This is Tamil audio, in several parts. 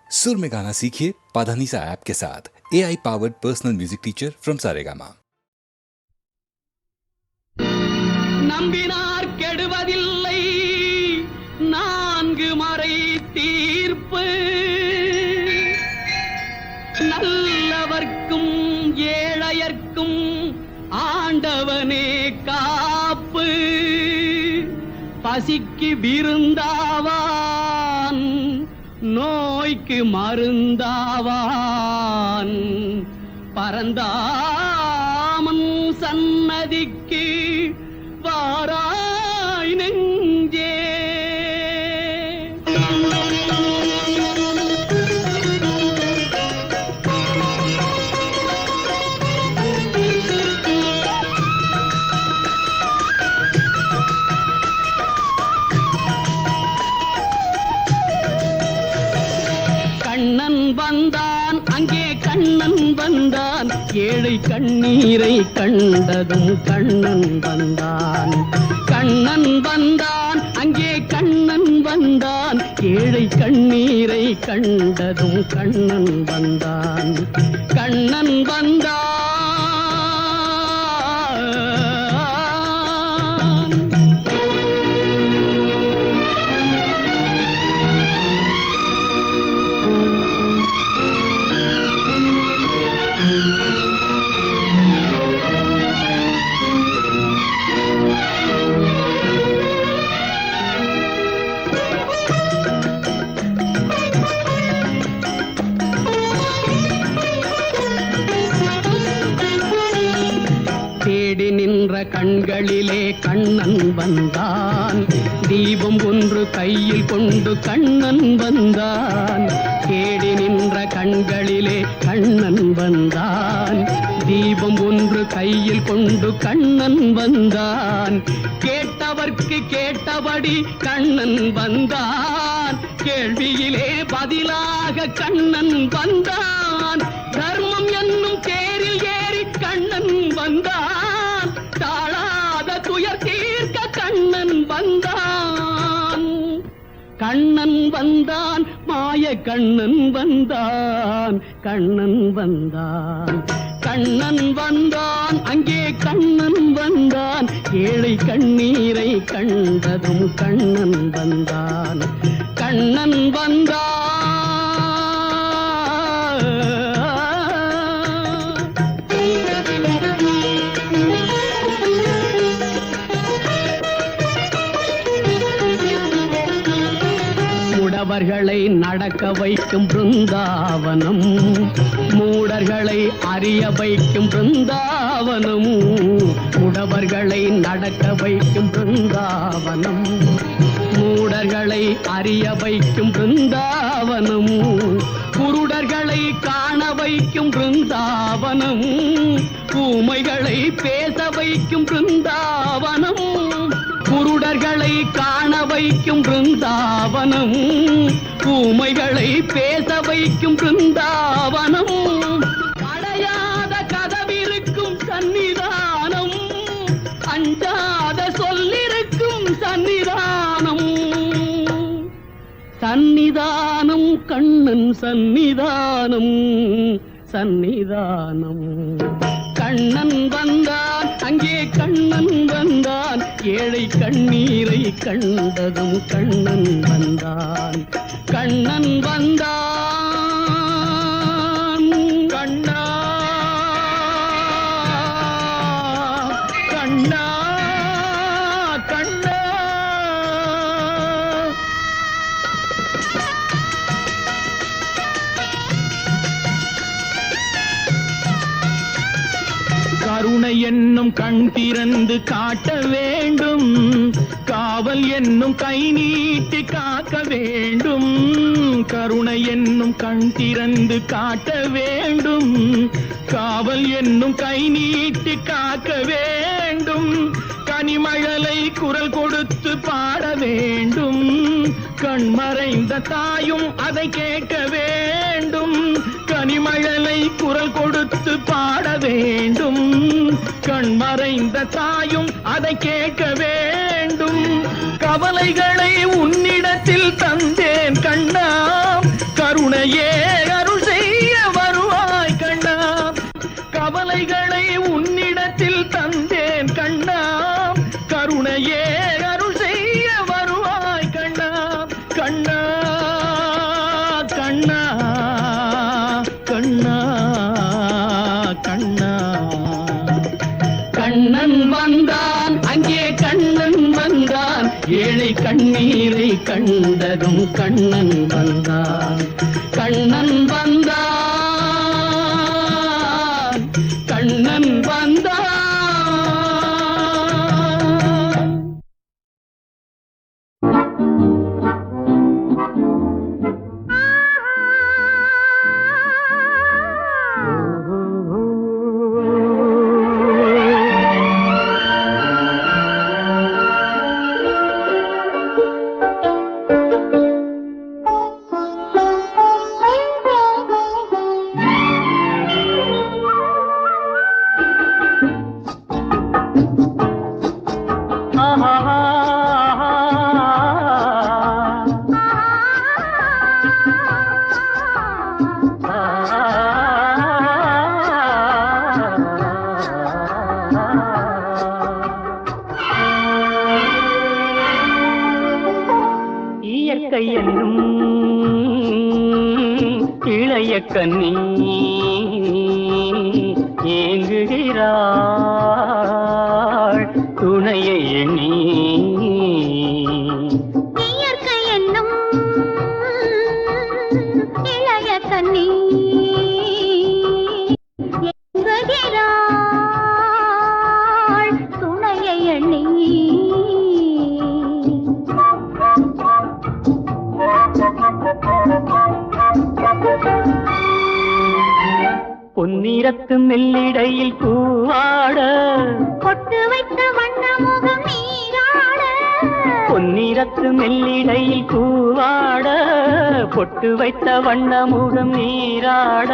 सुर में गाना सीखिए पाधानीसा ऐप के साथ। AI powered personal music teacher from Saregama. நம்பினார் கெடுவதில்லை நான்கு மறை தீர்ப்பு நல்லவர்க்கும் ஏழையர்க்கும் ஆண்டவனே காப்பு பசிக்கு விருந்தாவான் நோய்க்கு மருந்தாவான் பரந்தாமன் சன்னதிக்கு வாராய் நெஞ்சே. கண்ணன் வந்தான் அங்கே கண்ணன் வந்தான் ஏழை கண்ணீரை கண்டதும் கண்ணன் வந்தான். கண்ணன் வந்தான் அங்கே கண்ணன் வந்தான் ஏழை கண்ணீரை கண்டதும் கண்ணன் வந்தான். கண்ணன் வந்தான் தேடி நின்ற கண்களிலே கண்ணன் வந்தான். தீபம் ஒன்று கையில் கொண்டு கண்ணன் வந்தான். தேடி நின்ற கண்களிலே கண்ணன் வந்தான். தீபம் ஒன்று கையில் கொண்டு கண்ணன் வந்தான். கேட்டவர்க்கு கேட்டபடி கண்ணன் வந்தான். கேள்வியிலே பதிலாக கண்ணன் வந்தான். தர்மம் என்னும் தேரில் ஏறி கண்ணன் வந்தான். தாழாத துயர் தீர்க்க கண்ணன் வந்தான். கண்ணன் வந்தான் மாய கண்ணன் வந்தான். கண்ணன் வந்தான் கண்ணன் வந்தான் அங்கே கண்ணன் வந்தான் ஏழை கண்ணீரை கண்டதும் கண்ணன் வந்தான். கண்ணன் வந்தான் முடவர்களை நடக்க வைக்கும் பிருந்தாவனம். மூடர்களை அறிய வைக்கும் பிருந்தாவனம். முடவர்களை நடக்க வைக்கும் பிருந்தாவனம். மூடர்களை அறிய வைக்கும் பிருந்தாவனம். குருடர்களை காண வைக்கும் பிருந்தாவனம். ஊமைகளை பேச வைக்கும் பிருந்தாவனம். குருடர்களை காண வைக்கும் பிருந்தாவனம். ஊமைகளை பேச வைக்கும் பிருந்தாவனம். அடையாத கதவிருக்கும் சன்னிதானம். அஞ்சாத சொல்லிருக்கும் சன்னிதானம். சன்னிதானம் கண்ணன் சன்னிதானம். சன்னிதானம் கண்ணன் வந்தான் அங்கே கண்ணன் வந்தான் ஏழை கண்ணீரை கண்டதும் கண்ணன் வந்தான். கண்ணன் வந்தான் கண்ணா கண்ணா கண்ணா. கருணை என்னும் கண் திறந்து காட்ட வேண்டும். காவல் என்னும் கை நீட்டி காக்க வேண்டும். கருணை என்னும் கண் திறந்து காட்ட வேண்டும். காவல் என்னும் கை நீட்டி காக்க வேண்டும். கனிமழலை குரல் கொடுத்து பாட வேண்டும். கண்மறைந்த தாயும் அதை கேட்க வேண்டும். கனிமழலை குரல் கொடுத்து பாட வேண்டும். கண்மறைந்த தாயும் அதை கேட்க வேண்டும். கவலைகளை உன்னிடத்தில் தந்தேன் கண்ணா. கருணையே அருள் செய்ய வருவாய் கண்ணா, கவலைகளை உன்னிடத்தில் தந்தேன் கண்ணா, கருணையே அருள் செய்ய வருவாய் கண்ணா, கண்ணா கண்ணா கண்ணா கண்ணா. கண்ணன் வந்தான் அங்கே கண்ணன் வந்தான், ஏழை கண்ணீரை கண்டதும் கண்ணன் வந்தான், கண்ணன் வந்தான், கண்ணன் வந்தான். இயற்கை என்னும் இளைய கண்ணி ஏங்குகிறாள் துணையை எண்ணி, இயற்கை என்னும் இளைய கண்ணி ஏங்குகிறாள் துணையை எண்ணி. பொன்னிறத்து மெல்லிடையில் பூவாட, பொட்டு வைத்த வண்ண முகம் நீராட, பொன்னிறத்து மெல்லிடையில் பூவாட, பொட்டு வைத்த வண்ண முகம் நீராட,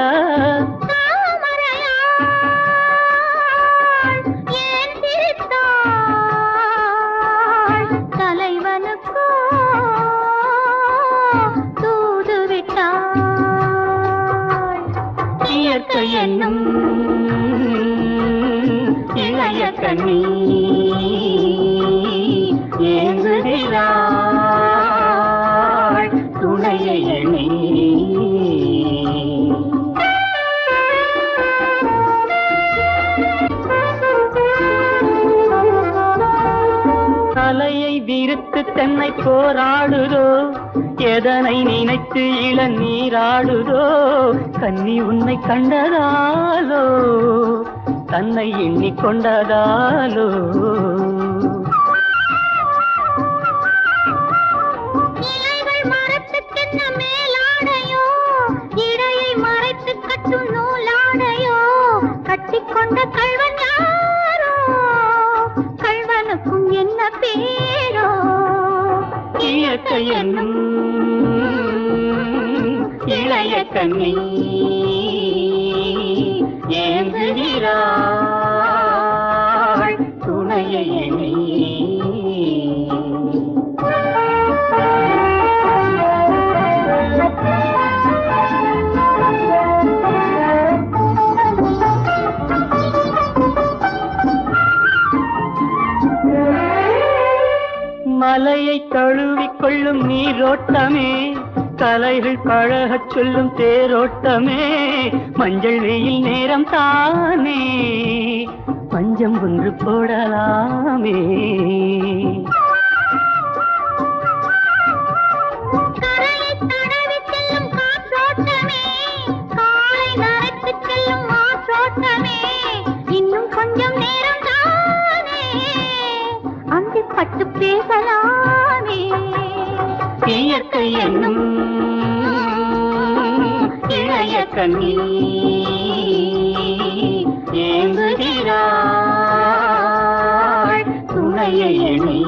தாமரையாள் ஏன் சிரித்தாள், தலைவனுக்கோ தூது விட்டாள். இயற்கை என்னும் இளைய கண்ணி ஏங்குகிறாள் துணையை எண்ணி. தலையை விரித்து தென்னை போராடுதோ, எதனை நினைத்து இளநீராடுதோ, கன்னி உன்னை கண்டதாலோ தன்னை எண்ணிக்கொண்டதாலோ. இலைகள் மரத்துக்கென்ன மேலாடையோ, இடையை மறைத்து கட்டும் நூலாடையோ, கட்டிக்கொண்ட கள்வன் யாரோ, கள்வனுக்கும் என்ன பேரோ. இயற்கை என்னும் இளைய கண்ணி ஏங்குகிறாள் துணையை எண்ணி. மலையை தழுவிக்கொள்ளும் நீரோட்டமே, கலைகள் பழகச் சொல்லும் தேரோட்டமே, மஞ்சள் வெயில் நேரம் தானே பஞ்சம் ஒன்று போடலாமே. கரையை தடவி செல்லும் காற்றோட்டமே, காலை நரைத்து செல்லும் மாற்றோட்டமே, இன்னும் கொஞ்சம் நேரம் தானே அந்தி பட்டு பேசலாமே. இயற்கை என்னும் இளைய கண்ணி ஏங்குகிறாள் துணையை எண்ணி.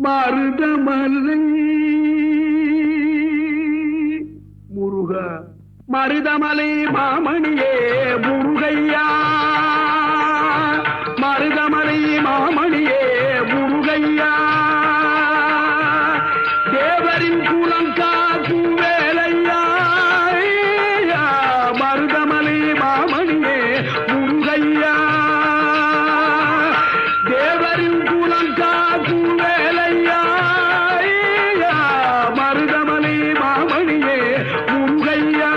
மருதமலை முருகா மருதமலை மாமணியே முருகையா மருதமலை மாமணியே முருகையா தேவரின் குலம் காக்கும் வேலையா மருதமலை மாமணியே முருகையா தேவரின் குலம் காக்கும் வேலையா மருதமலை மாமணியே முருகையா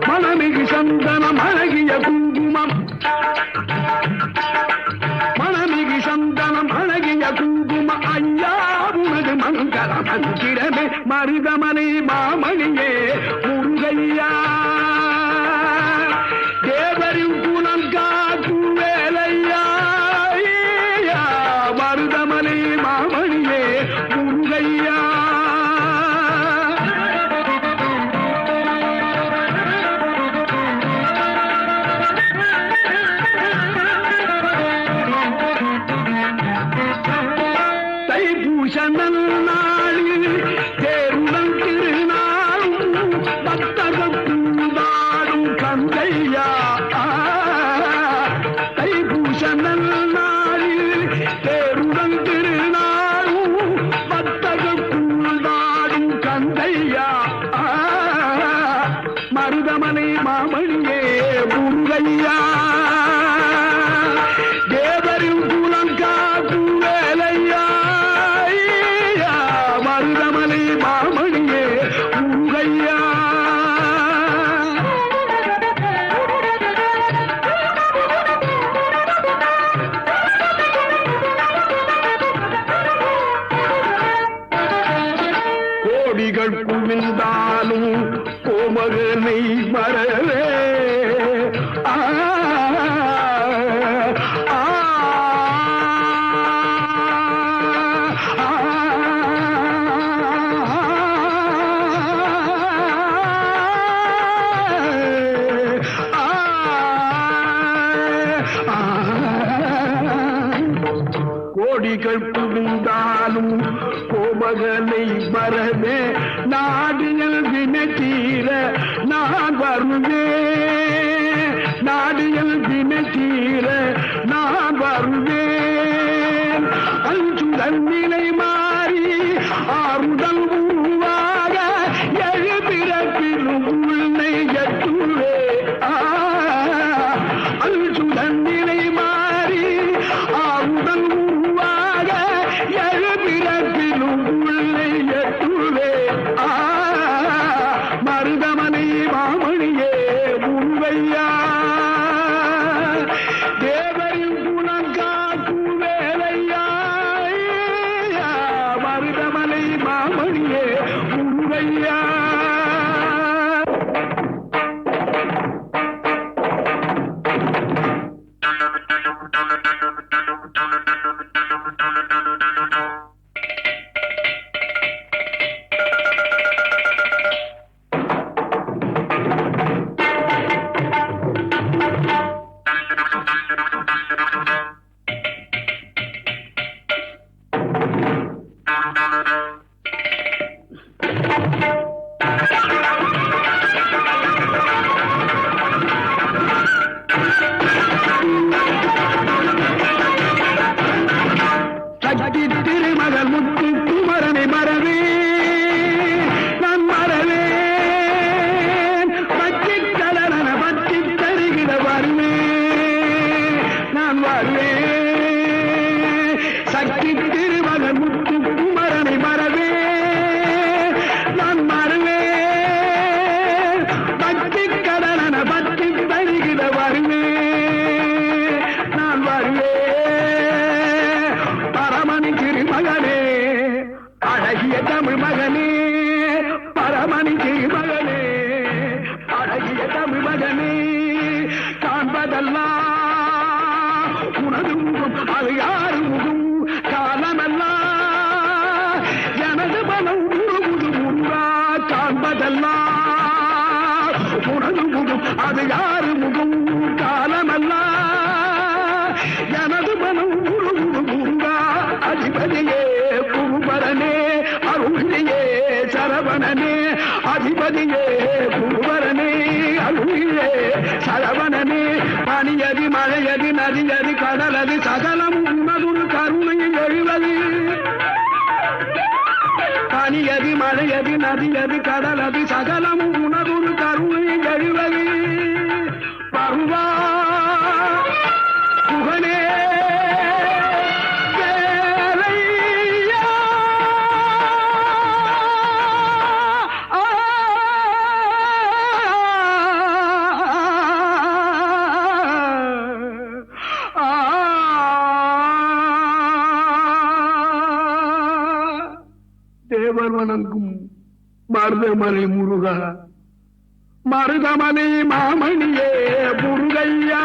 மனமிகு சந்தனம் அழகிய குங்குமம் மனமிகு சந்தனம் அழகிய குங்குமம் ஐயா உனது மங்கள மந்திரமே மருதமலை மாமணியே முருகையா தேவரின் குலம் காக்கும் வேலையா மருதமலை மாமணியே முருகையா தைப்பூச நன்னாளில் தேருடன் திருநாளும் பக்தகூடாடும் கந்தையா தைப்பூச நன்னாளில் தேருடன் திருநாளும் பக்தகூடாடும் கந்தையா மருதமலை மாமணியே முருகையா தேவரின் குலம் காக்கும் வேலையா மருதமலை மாமணியே முருகையா கோடிகள் குவிந்தாலும் கோமகனை மறவே ஆ ஆ கோடிகள் குவிந்தாலும் கோமகனை மறவே நாடியல் வினத்தீர நான் வருவேன் நாடியல் வினத்தீர நான் வருவேன் அஞ்சுதல் நிலை மாறி ஆறுதல் உருவாக எழுபிறப்பிலும் உள்ளை எட்டுவே அஞ்சுதல் நிலை மாறி ஆறுதல் உருவாக எழுபிறப்பிலும் உள்ளை எட்டுவே மருதமலை மாமணியே முருகையா தேவரின் குலம் காக்கும் வேலையா மருதமலை மாமணியே முருகையா சக்தி திருமகள் முத்து குமரனை மறவே நான் மறவேன் பச்சி கடலன பச்சி தருகிற வருவேன் நான் வருவேன் சக்தி திருமகள் முத்து குமரனை மறவே நான் மறவேன் பச்சி கடலன பச்சி தருகிற வருவேன் நான் வருவேன் பரமணி திருமகனே அழகிய தமிழ் மகனே பரமணி திருமகனே அழகிய தமிழ் மகனே காண்பதெல்லாம் உனது முகம் அது யாரு முகம் காலமெல்லாம் எனது மனம் உருகுது முன்றா காண்பதெல்லாம் உனது முகம் அது யாரு முகம் காலமெல்லாம் எனது மனம் உருகுது முன்றா அதிப அதிபதியே குருபரனே அருளியே சரவணனே அதிபதியே குருபரனே அருளியே சரவணனே பனியதி மழையதி நதியதி கடலதி சகலம் உன்னதுரு கருணையில் எழுவது பனியதி மழையதி நதியதி கடலதி சகலம் உனதுரு கருணையில் எழுவது பருவா புகழே தேவர் வணங்கும் மருதமலை முருகா மருதமலை மாமணியே முருகையா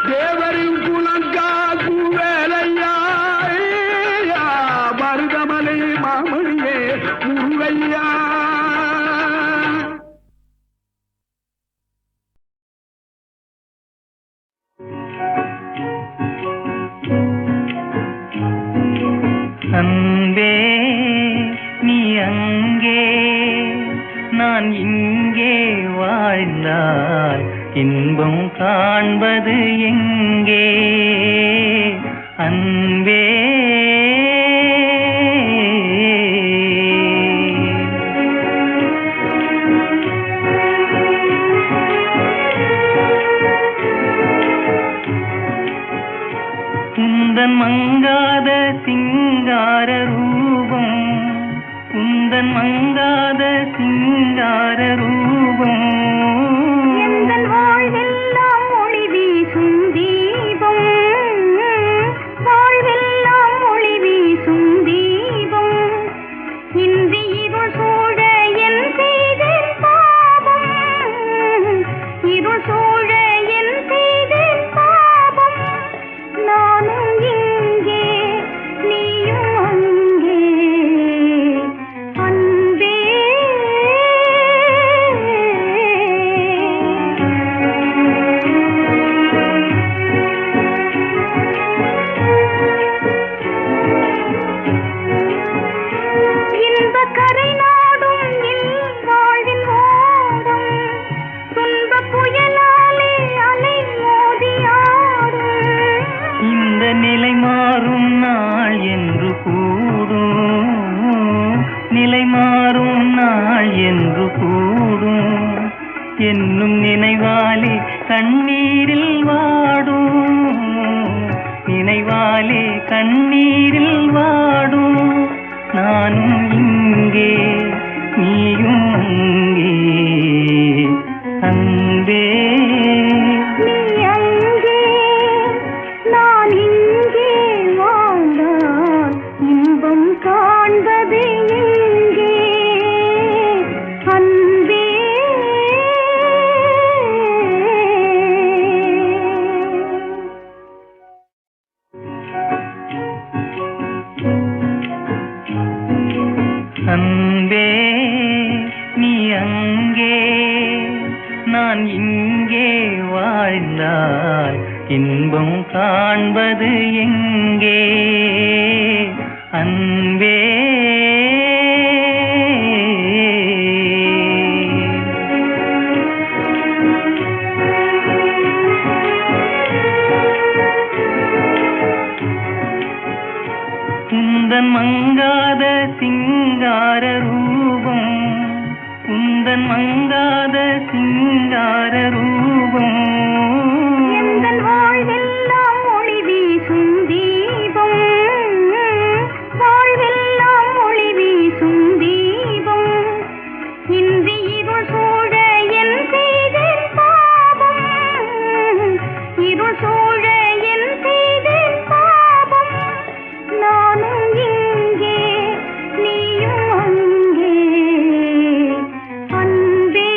தேவரின் குலங்காக்கு வேலையா மருதமலை மாமணியே முருகையா. அன்பே நீ அங்கே நான் இங்கே வாழ்ந்தால் இன்பம் காண்பது எங்கே அன்பே உந்தன் மங்காத சிங்கார ரூபம் உந்தன் மங்காத சிங்கார ரூபம் எந்தன் வாழ்வெல்லாம் ஒளி வீசும் தீபம் வாழ்வெல்லாம் ஒளி வீசும் தீபம் இன்றி இருள் சூழ என் செய்தேன் பாவம் இருள் சூழ என் செய்தேன் பாவம் நானும் இங்கே நீயும் அங்கே அன்பே இன்ப கரை நாடும் வாழ்வின் ஓடம் துன்ப புயலாலே அலை மோதியாடும் இந்த நிலை மாறும் நாள் என்று கூடும் நிலை மாறும் நாள் என்று கூடும் என்னும் நினைவாலே கண்ணீரில் வாடும் நினைவாலே கண்ணீரில் வாடும் நானும் இங்கே நீயும் அங்கே அன்பே நீ அங்கே நான் இங்கே வாழ்ந்தால் இன்பம் காண்பது எங்கே அன்பே அன்பே நீ அங்கே நான் இங்கே வாழ்ந்தால் இன்பம் காண்பது எங்கே அன்பே உந்தன் மங்காத சிங்கார ரூபம் உந்தன் மங்காத சிங்கார ரூபம் எந்தன் வாழ்வெல்லாம் ஒளி வீசும் தீபம் வாழ்வெல்லாம் ஒளி வீசும் தீபம் இன்றி இருள் சூழ என் செய்தேன் பாவம் இருள் சூழ என் செய்தேன் பாவம் நானும் இங்கே நீயும் அங்கே அன்பே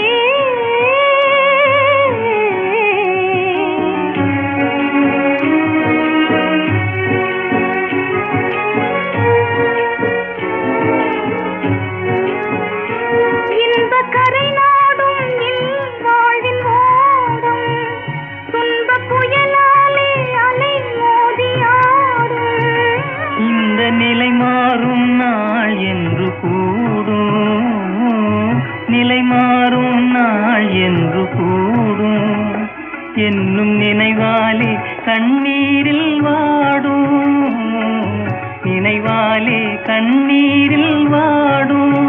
கண்டாலே கண்ணீரில் வாடும்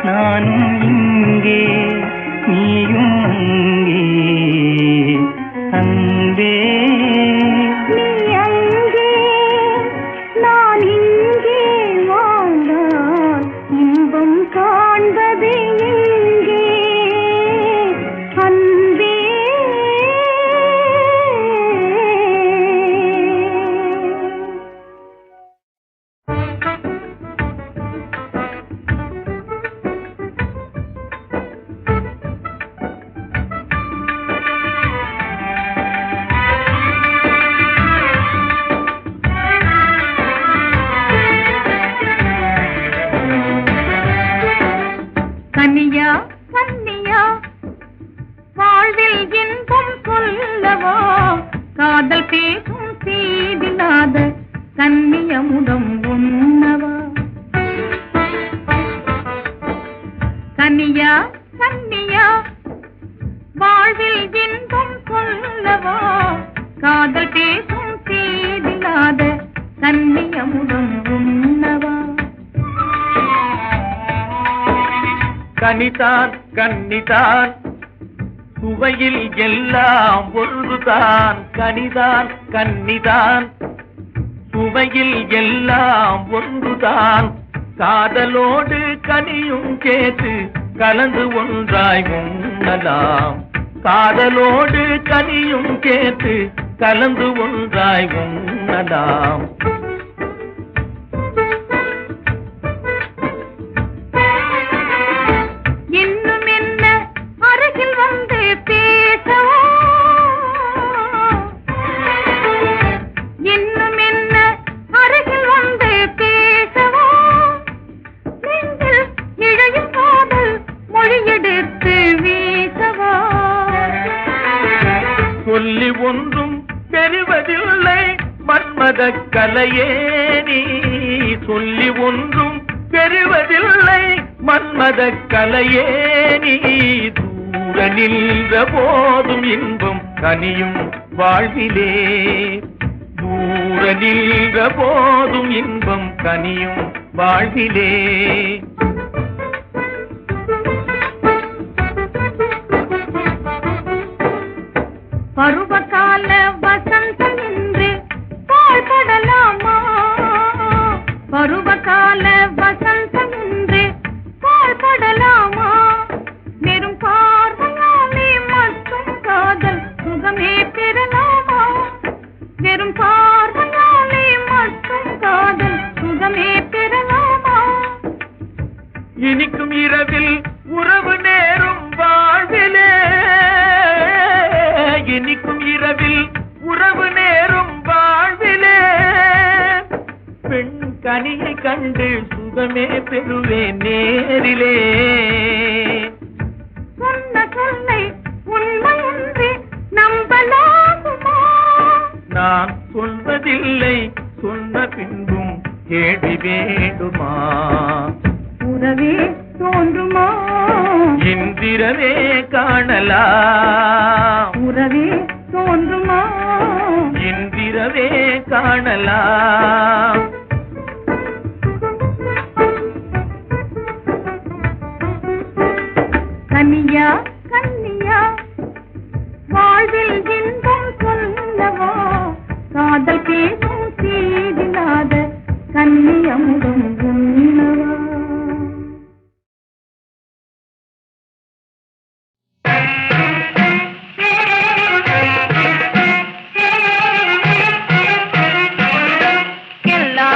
நானும் இங்கே நீயும் அங்கே அன்பே நீ அங்கே நான் இங்கே வாழ்ந்தால் இன்பம் காண்பது எங்கே அன்பே கன்னியா கன்னியா வாழ்வில் இன்பம் சொல்லவா காதல் பேசும் சீதிலாத கன்னியமுதம் உண்ணவா கன்னியா கன்னியா வாழ்வில் இன்பம் சொல்லவா காதல் பேசும் சீதிலாத கன்னியமுதம் உண்ணவா கனிதான் கன்னிதான் சுவையில் எல்லாம் ஒன்றுதான் கனிதான் கன்னிதான் சுவையில் எல்லாம் ஒன்றுதான் காதலோடு கனியும் கேட்டு கலந்து ஒன்றாய் உண்ணலாம் காதலோடு கனியும் கேட்டு கலந்து ஒன்றாய் உண்ணலாம் இன்னும் என்ன அருகில் வந்து பேசவா இன்னும் என்ன அருகில் வந்து பேசவா நெஞ்சில் இழையும் காதல் மொழியெடுத்து வீசவா சொல்லி ஒன்றும் பெறுவதில்லை மன்மத கலையே நீ சொல்லி ஒன்றும் பெறுவதில்லை மன்மத கலையே நீ தூர நின்ற போதும் இன்பம் கனியும் வாழ்விலே தூர நின்ற போதும் இன்பம் கனியும் வாழ்விலே பருவகால வசந்தம் என்று பாழ்படலாமா பருவகால வசந்தம் என்று பாழ்படலாமா வெறும் பார்வையாலே மட்டும் காதல் சுகமே பெறலாமா வெறும் பார்வையாலே மட்டும் காதல் சுகமே பெறலாமா இனிக்கும் இரவில் உறவு நேரும் வாழ்விலே இனிக்கும் இரவில் உறவு நேரும் வாழ்விலே பெண் கனியை கண்டு சுகமே பெறுவேன் நேரிலே சொன்ன சொல்லை உண்மை என்று நம்பலாகுமா நான் சொல்வதில்லை சொன்ன பின்பும் கேள்வி வேண்டுமா உறவே தோன்றுமா இந்திரவே காணலாம் உறவே தோன்றுமா இந்திரவே காணலாம் கன்னியா கன்னியா வாழ்வில் இன்பம் சொல்லவா காதல் பேசும் சீதிலாத கன்னியமுதம் உண்ணவா எல்லா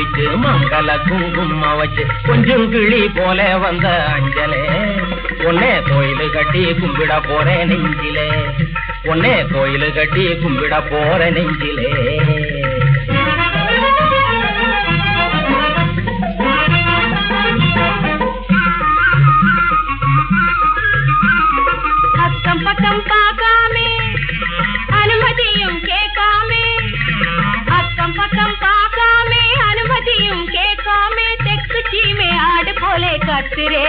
முடிச்சு மங்கள குங்கும வச்சு கொஞ்சம் கிளி போல வந்த அஞ்சலே ஒன்னே கோயிலு கட்டி கும்பிட போறேன் நெஞ்சிலே ஒன்னே கோயிலு கட்டி கும்பிட போற நெஞ்சிலே அக்கம் பக்கம் பார்க்காமே அனுமதியும் கேட்காமே அக்கம் பக்கம் பார்க்காமே அனுமதியும் கேட்காமே தெற்கு சீமை ஆடு போலே கத்துரே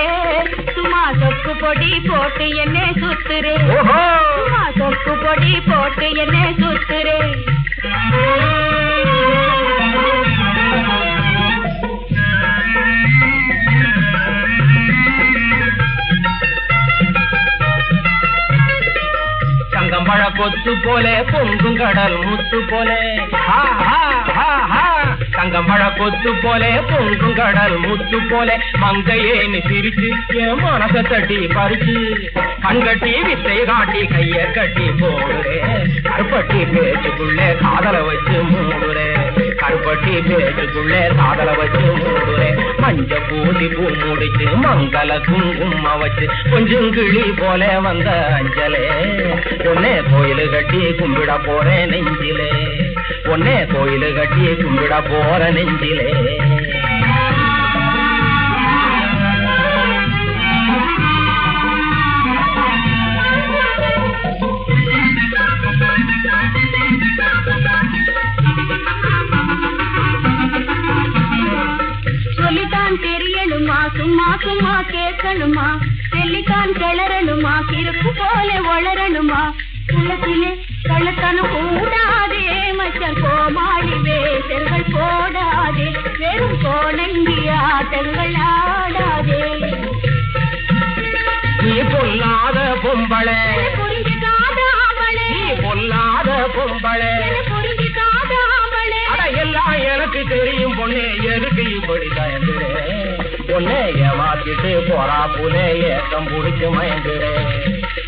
சும்மா சொக்கு பொடி போட்டு என்ன சுத்துரே சும்மா சொக்கு பொடி போட்டு என்ன சுத்துரே தங்கம்பழ கொத்து போலே பொங்கும் கடல் முத்து போலே தங்கம்பழ கொத்து போலே பொங்கும் கடல் முத்து போலே மங்கையேன்னு சிரிச்சு என் மனசை தட்டி பறிச்சு கண்கட்டி வித்தை காட்டி கைய கட்டி போடுறே கருப்பட்டி பேச்சுக்குள்ளே காதல வச்சு மூடுறே கருப்பட்டி பேச்சுக்குள்ளே காதல வச்சு மூடுறே மஞ்ச பூசி பூ முடிச்சு மங்கள குங்கும வச்சு கொஞ்சம் கிளி போல வந்த அஞ்சலே ஒன்னே கோயிலு கட்டி கும்பிட போறேன் நெஞ்சிலே ஒன்னே கோயிலு கட்டி கும்பிட போற நெஞ்சிலே சொல்லித்தான் தெரியணுமா சும்மா சும்மா கேட்கணுமா தெல்லித்தான் கிளறணுமா கிறுக்கு போல வளரணுமா உள்ளத்திலே கள்ளத்தனம் கூடாதே மச்சம் கோமாளி வேசர்கள் போடாதே வெறும் கோணங்கி ஆட்டங்கள் ஆடாதே நீ பொல்லாத பொம்பளை புரிஞ்சுக்காத ஆம்பளே நீ பொல்லாத பொம்பளை புரிஞ்சுக்காத ஆம்பளே அட எல்லாம் எனக்கு தெரியும் பொண்ணே எதுக்கு இப்படி தயங்குறே பொண்ணே ஏமாத்திட்டு போறா புலே ஏக்கம் புடிச்சு மயங்குறே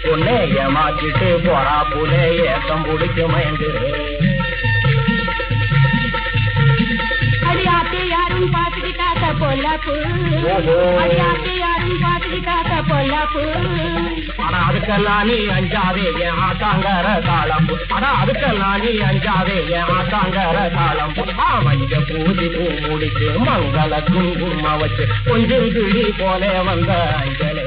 பொண்ணே ஏமாத்திட்டு போறா புலே ஏக்கம் புடிச்சு மயங்குறே அது ஆத்து யாரும் பாத்துக்கிட்டாக்க பொல்லாப்பு அது ஆத்து யாரும் பாத்துக்கிட்டாக்க பொல்லாப்பு ஆனா அதுக்கெல்லாம் நீ அஞ்சாதே என் ஆத்தாங்கர தாளம்பு ஆனா அதுக்கெல்லாம் நீ அஞ்சாதே என் ஆத்தாங்கர தாளம்பு மஞ்ச பூசி பூ முடிச்சு மங்கள குங்கும வச்சு கொஞ்சம் கிளி போல வந்த அஞ்சலே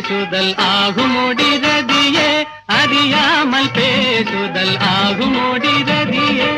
பேசுதல் ஆகுமோடி ரதியே அறியாமல் பேசுதல் ஆகுமோடி ரதியே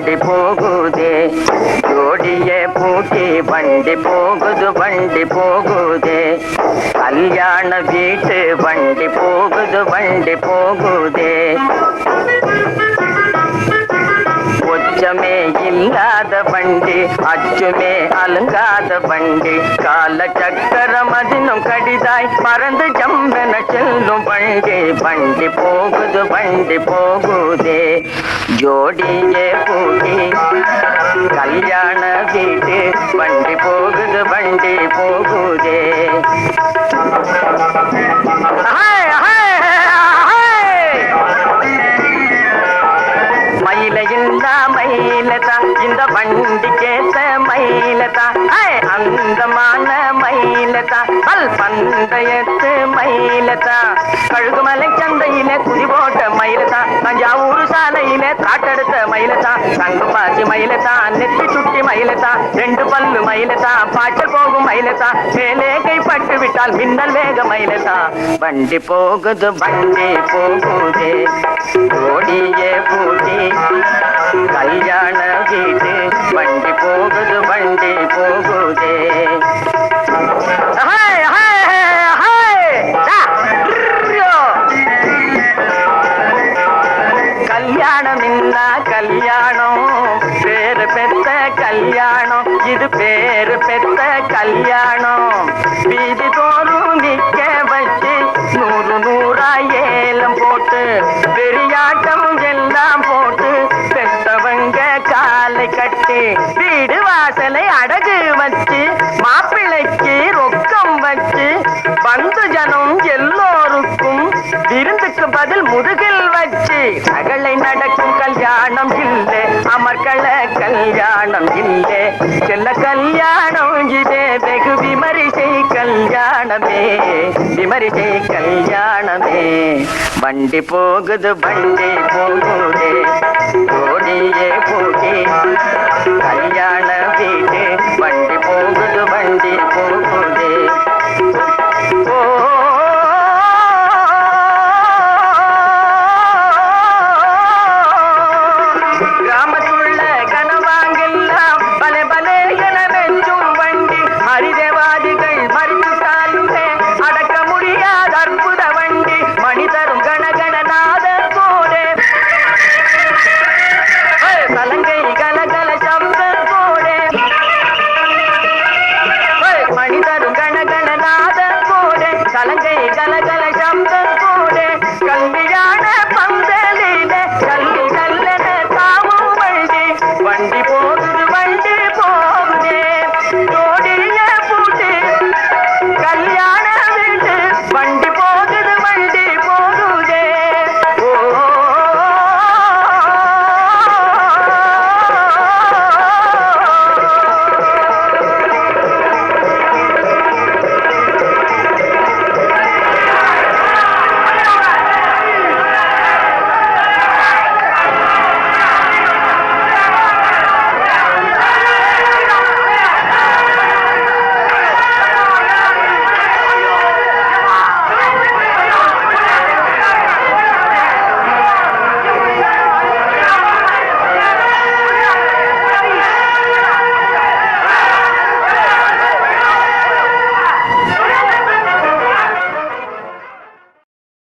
ಬಂಡಿ ಹೋಗುವುದೇ ಜೋಡಿಯೇ ಪೂಟಿ ಬಂಡಿ ಹೋಗುದು ಬಂಡಿ ಹೋಗುವುದೇ கல்யாண வீட்டு வண்டி போகுது வண்டி போகுதே ஒச்சமே இல்லாத வண்டி அச்சுமே அலங்காத வண்டி கால சக்கரம் அதினும் கடிதாய் பறந்து ஜம்பென செல்லும் வண்டி வண்டி போகுது வண்டி போகுதே ஜோடியே பூட்டி கல்யாண வீட்டு வண்டி போகுது வண்டி போகுதே மயிலையில்லா மயிலதா இந்த வண்டி கேட்ட மயிலதா அந்தமான மயிலதா பல் பந்தயத்து மயிலதா கழுகுமலை சந்தையில குதி போட்ட மயிலதா தஞ்சாவூர் சாலையில காட்டெடுத்த மயிலதா தங்கு பாசி மயிலதா நெத்தி சுட்டி மயிலதா ரெண்டு பல்லு மயிலதா பாய்ச்சல் போகும் மயிலதா மேலே கைப்பட்டு விட்டால் மின்னல் வேக மயிலதா வண்டி போகுது வண்டி போகுதே ஓடியே பூட்டி கல்யாண வீட்டு வண்டி போகுது வண்டி போகுதே கல்யாணம் என்ன கல்யாணம் பேரு பெத்த கல்யாணம் இது பேரு பெத்த கல்யாணம் வீதி தோறும் நிக்க வச்சு நூறு நூறாய் ஏலம் போட்டு பெரியாட்டம் எல்லாம் போட்டு பெத்தவங்க காலை கட்டி வீடு வாசலை அடகு வச்சு மாப்பிள்ளைக்கு ரொக்கம் வச்சு பந்து ஜனம் எல்லோருக்கும் விருந்துக்கு பதில் முதுகில் வச்சு சகலை நடக்கும் கல்யாணம் இல்லை அமர்கள கல்யாணம் இல்லை செல்ல கல்யாணம் இதே வெகு விமரிசை கல்யாணமே விமரிசை கல்யாணமே வண்டி போகுது வண்டி போகுதே ஜோடியே போட்டி